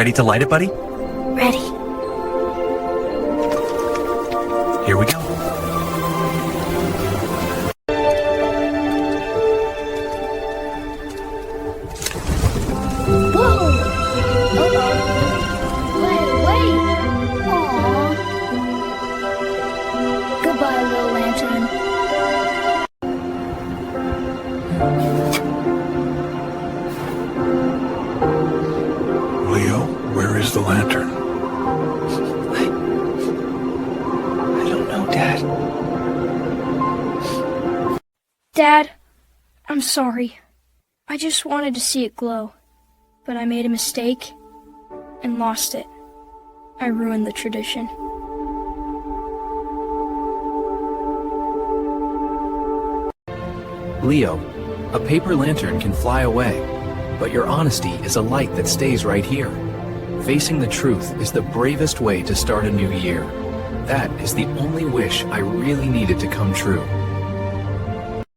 Ready to light it, buddy? Ready. Here we go. Whoa! Uh-oh. Wait. Aww. Goodbye, little lantern. Leo, where is the lantern? I don't know, Dad. Dad, I'm sorry. I just wanted to see it glow, but I made a mistake and lost it. I ruined the tradition. Leo, a paper lantern can fly away, but your honesty is a light that stays right here. Facing the truth is the bravest way to start a new year. That is the only wish I really needed to come true.